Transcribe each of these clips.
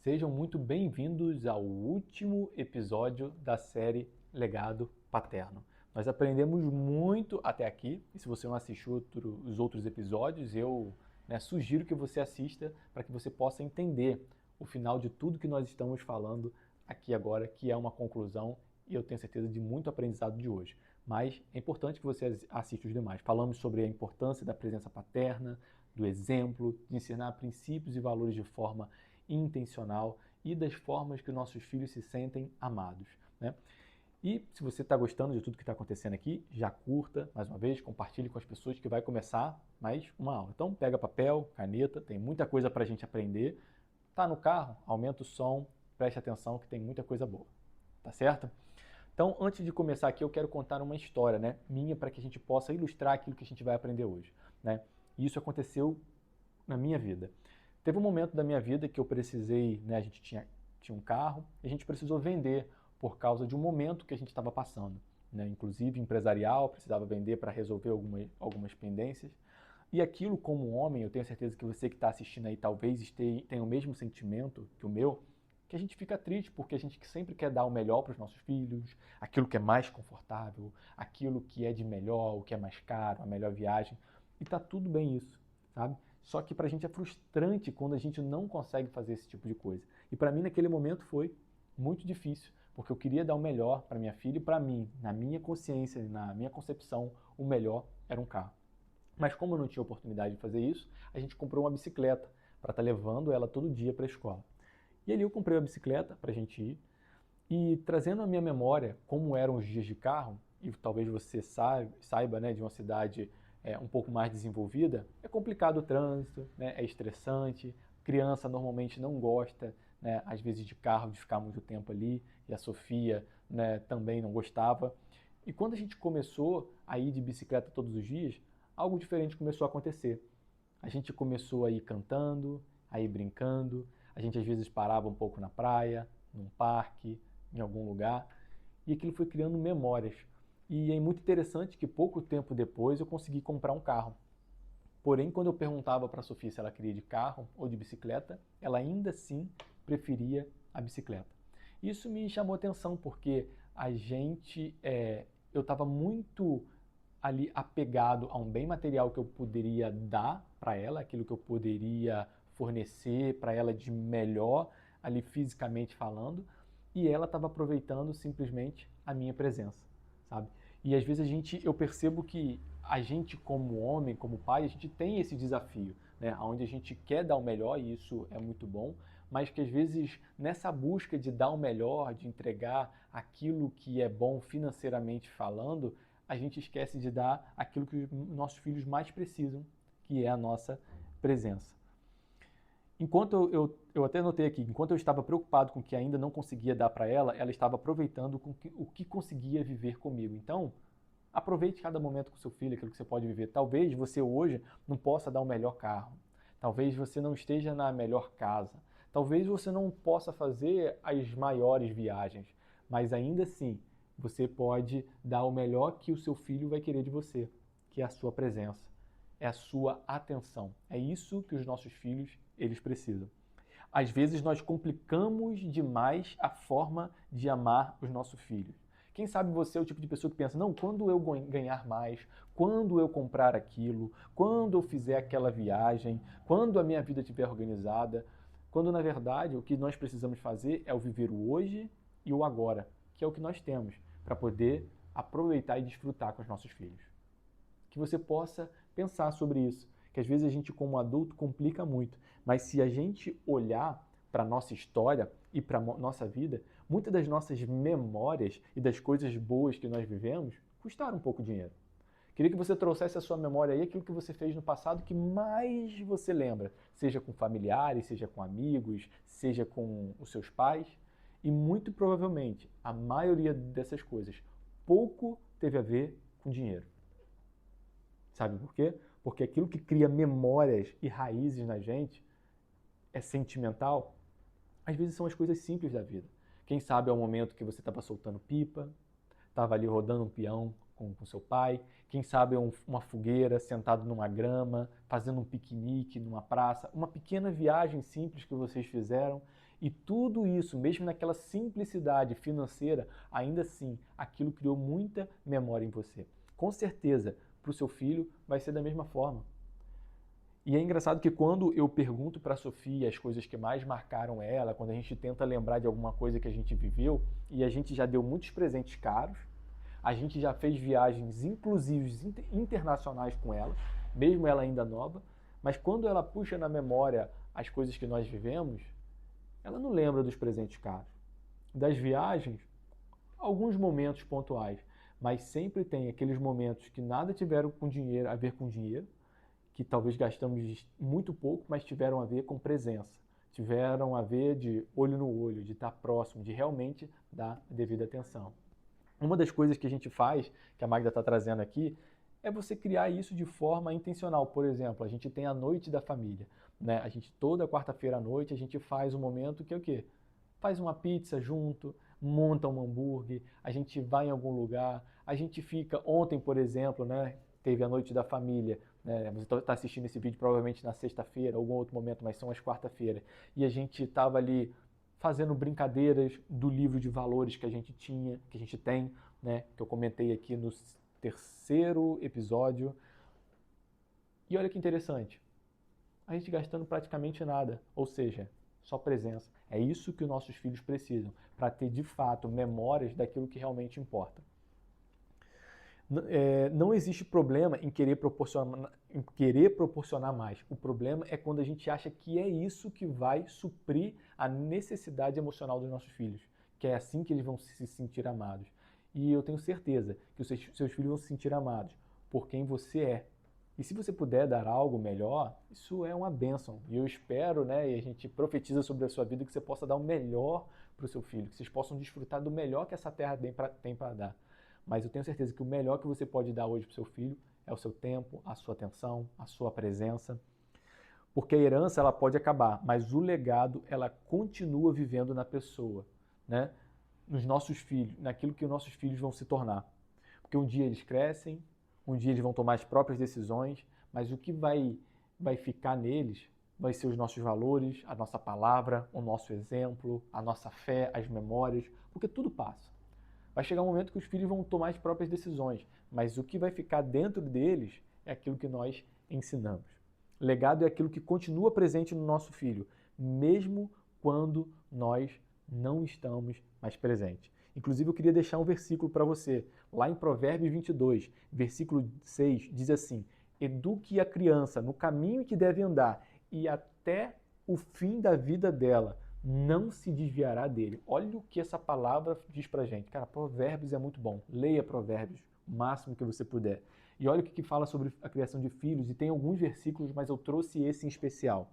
Sejam muito bem-vindos ao último episódio da série Legado Paterno. Nós aprendemos muito até aqui, e se você não assistiu os outros episódios, eu sugiro que você assista para que você possa entender o final de tudo que nós estamos falando aqui agora, que é uma conclusão, e eu tenho certeza de muito aprendizado de hoje. Mas é importante que você assista os demais. Falamos sobre a importância da presença paterna, do exemplo, de ensinar princípios e valores de forma intencional e das formas que nossos filhos se sentem amados, né? E se você está gostando de tudo que está acontecendo aqui, já curta, mais uma vez, compartilhe com as pessoas que vai começar mais uma aula. Então pega papel, caneta, tem muita coisa para a gente aprender. Tá no carro? Aumenta o som, preste atenção que tem muita coisa boa, tá certo? Então, antes de começar aqui, eu quero contar uma história, né, minha, para que a gente possa ilustrar aquilo que a gente vai aprender hoje, né? E isso aconteceu na minha vida. Teve um momento da minha vida que eu precisei, né, a gente tinha um carro, e a gente precisou vender por causa de um momento que a gente estava passando, né, inclusive empresarial, precisava vender para resolver algumas pendências. E aquilo, como homem, eu tenho certeza que você que está assistindo aí talvez tenha o mesmo sentimento que o meu, que a gente fica triste porque a gente sempre quer dar o melhor para os nossos filhos, aquilo que é mais confortável, aquilo que é de melhor, o que é mais caro, a melhor viagem, e tá tudo bem isso, sabe? Só que pra gente é frustrante quando a gente não consegue fazer esse tipo de coisa. E para mim naquele momento foi muito difícil, porque eu queria dar o melhor para minha filha e para mim, na minha consciência, na minha concepção, o melhor era um carro. Mas como eu não tinha oportunidade de fazer isso, a gente comprou uma bicicleta para estar levando ela todo dia para a escola. E ali eu comprei a bicicleta para a gente ir e trazendo à minha memória como eram os dias de carro, e talvez você saiba, né, de uma cidade um pouco mais desenvolvida, é complicado o trânsito, né, é estressante, criança normalmente não gosta, né, às vezes de carro, de ficar muito tempo ali, e a Sofia, né, também não gostava. E quando a gente começou a ir de bicicleta todos os dias, algo diferente começou a acontecer. A gente começou a ir cantando, a ir brincando, a gente às vezes parava um pouco na praia, num parque, em algum lugar, e aquilo foi criando memórias. E é muito interessante que pouco tempo depois eu consegui comprar um carro. Porém, quando eu perguntava para a Sofia se ela queria de carro ou de bicicleta, ela ainda assim preferia a bicicleta. Isso me chamou atenção porque eu estava muito ali apegado a um bem material que eu poderia dar para ela, aquilo que eu poderia fornecer para ela de melhor ali fisicamente falando, e ela estava aproveitando simplesmente a minha presença, sabe? E às vezes eu percebo que a gente como homem, como pai, a gente tem esse desafio, né? Onde a gente quer dar o melhor e isso é muito bom, mas que às vezes nessa busca de dar o melhor, de entregar aquilo que é bom financeiramente falando, a gente esquece de dar aquilo que os nossos filhos mais precisam, que é a nossa presença. Enquanto eu até notei aqui, enquanto eu estava preocupado com o que ainda não conseguia dar para ela, ela estava aproveitando o que conseguia viver comigo. Então, aproveite cada momento com seu filho, aquilo que você pode viver. Talvez você hoje não possa dar o melhor carro. Talvez você não esteja na melhor casa. Talvez você não possa fazer as maiores viagens. Mas ainda assim, você pode dar o melhor que o seu filho vai querer de você, que é a sua presença, é a sua atenção. É isso que os nossos filhos, eles precisam. Às vezes nós complicamos demais a forma de amar os nossos filhos. Quem sabe você é o tipo de pessoa que pensa, não, quando eu ganhar mais, quando eu comprar aquilo, quando eu fizer aquela viagem, quando a minha vida estiver organizada, quando na verdade o que nós precisamos fazer é o viver o hoje e o agora, que é o que nós temos para poder aproveitar e desfrutar com os nossos filhos. Que você possa pensar sobre isso, que às vezes a gente como adulto complica muito, mas se a gente olhar para a nossa história e para a nossa vida, muitas das nossas memórias e das coisas boas que nós vivemos custaram um pouco de dinheiro. Queria que você trouxesse à sua memória aí aquilo que você fez no passado que mais você lembra, seja com familiares, seja com amigos, seja com os seus pais, e muito provavelmente a maioria dessas coisas pouco teve a ver com dinheiro. Sabe por quê? Porque aquilo que cria memórias e raízes na gente é sentimental, às vezes são as coisas simples da vida. Quem sabe é o momento que você estava soltando pipa, estava ali rodando um peão com seu pai, quem sabe é uma fogueira, sentado numa grama, fazendo um piquenique numa praça, uma pequena viagem simples que vocês fizeram E tudo isso, mesmo naquela simplicidade financeira, ainda assim, aquilo criou muita memória em você. Com certeza, para o seu filho vai ser da mesma forma. E é engraçado que quando eu pergunto para a Sofia as coisas que mais marcaram ela, quando a gente tenta lembrar de alguma coisa que a gente viveu, e a gente já deu muitos presentes caros, a gente já fez viagens inclusive internacionais com ela, mesmo ela ainda nova, mas quando ela puxa na memória as coisas que nós vivemos, ela não lembra dos presentes caros. Das viagens, alguns momentos pontuais, mas sempre tem aqueles momentos que nada tiveram com dinheiro, a ver com dinheiro, que talvez gastamos muito pouco, mas tiveram a ver com presença, tiveram a ver de olho no olho, de estar próximo, de realmente dar a devida atenção. Uma das coisas que a gente faz, que a Magda está trazendo aqui, é você criar isso de forma intencional. Por exemplo, a gente tem a noite da família, né? A gente toda quarta-feira à noite a gente faz um momento que é o quê? Faz uma pizza junto, monta um hambúrguer, a gente vai em algum lugar, a gente fica ontem, por exemplo, né? Teve a noite da família, né? Você está assistindo esse vídeo provavelmente na sexta-feira, algum outro momento, mas são as quarta-feiras. E a gente estava ali fazendo brincadeiras do livro de valores que a gente tinha, que a gente tem, né? Que eu comentei aqui no terceiro episódio. E olha que interessante, a gente gastando praticamente nada, ou seja, só presença. É isso que os nossos filhos precisam, para ter de fato memórias daquilo que realmente importa. Não existe problema em querer proporcionar mais. O problema é quando a gente acha que é isso que vai suprir a necessidade emocional dos nossos filhos, que é assim que eles vão se sentir amados. E eu tenho certeza que os seus filhos vão se sentir amados por quem você é. E se você puder dar algo melhor, isso é uma bênção. E eu espero, né, e a gente profetiza sobre a sua vida, que você possa dar o melhor para o seu filho, que vocês possam desfrutar do melhor que essa terra tem para dar. Mas eu tenho certeza que o melhor que você pode dar hoje para o seu filho é o seu tempo, a sua atenção, a sua presença. Porque a herança ela pode acabar, mas o legado ela continua vivendo na pessoa, né? Nos nossos filhos, naquilo que os nossos filhos vão se tornar. Porque um dia eles crescem, um dia eles vão tomar as próprias decisões, mas o que vai ficar neles vai ser os nossos valores, a nossa palavra, o nosso exemplo, a nossa fé, as memórias, porque tudo passa. Vai chegar um momento que os filhos vão tomar as próprias decisões, mas o que vai ficar dentro deles é aquilo que nós ensinamos. Legado é aquilo que continua presente no nosso filho, mesmo quando nós não estamos mais presentes. Inclusive, eu queria deixar um versículo para você. Lá em Provérbios 22, versículo 6, diz assim: eduque a criança no caminho que deve andar, e até o fim da vida dela não se desviará dele. Olha o que essa palavra diz pra gente. Cara, Provérbios é muito bom. Leia Provérbios o máximo que você puder. E olha o que fala sobre a criação de filhos, e tem alguns versículos, mas eu trouxe esse em especial.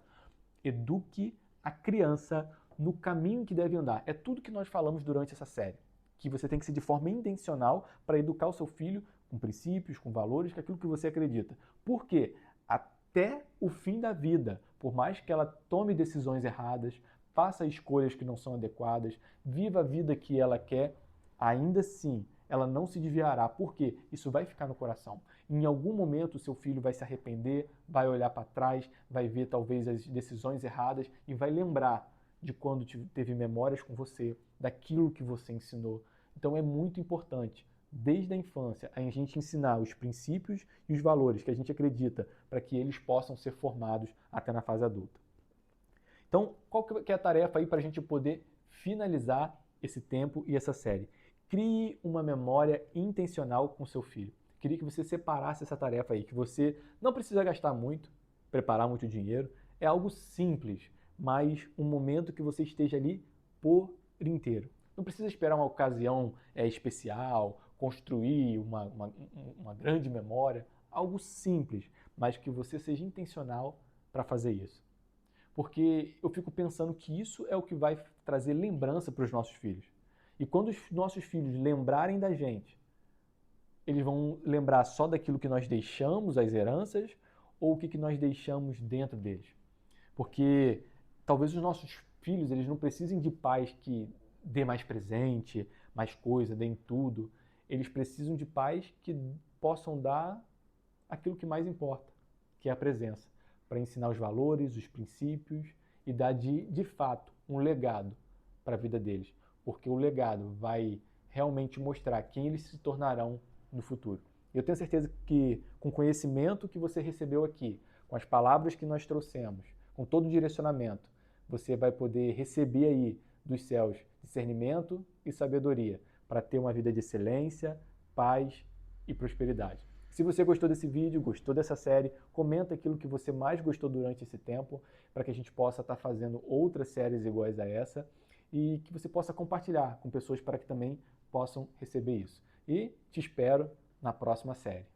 Eduque a criança no caminho que deve andar. É tudo que nós falamos durante essa série. Que você tem que ser de forma intencional para educar o seu filho com princípios, com valores, com aquilo que você acredita. Por quê? Até o fim da vida, por mais que ela tome decisões erradas, faça escolhas que não são adequadas, viva a vida que ela quer, ainda assim, ela não se desviará, porque isso vai ficar no coração. Em algum momento, o seu filho vai se arrepender, vai olhar para trás, vai ver talvez as decisões erradas e vai lembrar de quando teve memórias com você, daquilo que você ensinou. Então é muito importante, desde a infância, a gente ensinar os princípios e os valores que a gente acredita para que eles possam ser formados até na fase adulta. Então, qual que é a tarefa aí para a gente poder finalizar esse tempo e essa série? Crie uma memória intencional com seu filho. Queria que você separasse essa tarefa aí, que você não precisa gastar muito, preparar muito dinheiro. É algo simples, mas um momento que você esteja ali por inteiro. Não precisa esperar uma ocasião especial, construir uma grande memória. Algo simples, mas que você seja intencional para fazer isso. Porque eu fico pensando que isso é o que vai trazer lembrança para os nossos filhos. E quando os nossos filhos lembrarem da gente, eles vão lembrar só daquilo que nós deixamos, as heranças, ou o que nós deixamos dentro deles. Porque talvez os nossos filhos eles não precisem de pais que dê mais presente, mais coisa, deem tudo. Eles precisam de pais que possam dar aquilo que mais importa, que é a presença, para ensinar os valores, os princípios e dar de fato um legado para a vida deles, porque o legado vai realmente mostrar quem eles se tornarão no futuro. Eu tenho certeza que com o conhecimento que você recebeu aqui, com as palavras que nós trouxemos, com todo o direcionamento, você vai poder receber aí dos céus discernimento e sabedoria para ter uma vida de excelência, paz e prosperidade. Se você gostou desse vídeo, gostou dessa série, comenta aquilo que você mais gostou durante esse tempo, para que a gente possa estar fazendo outras séries iguais a essa e que você possa compartilhar com pessoas para que também possam receber isso. E te espero na próxima série.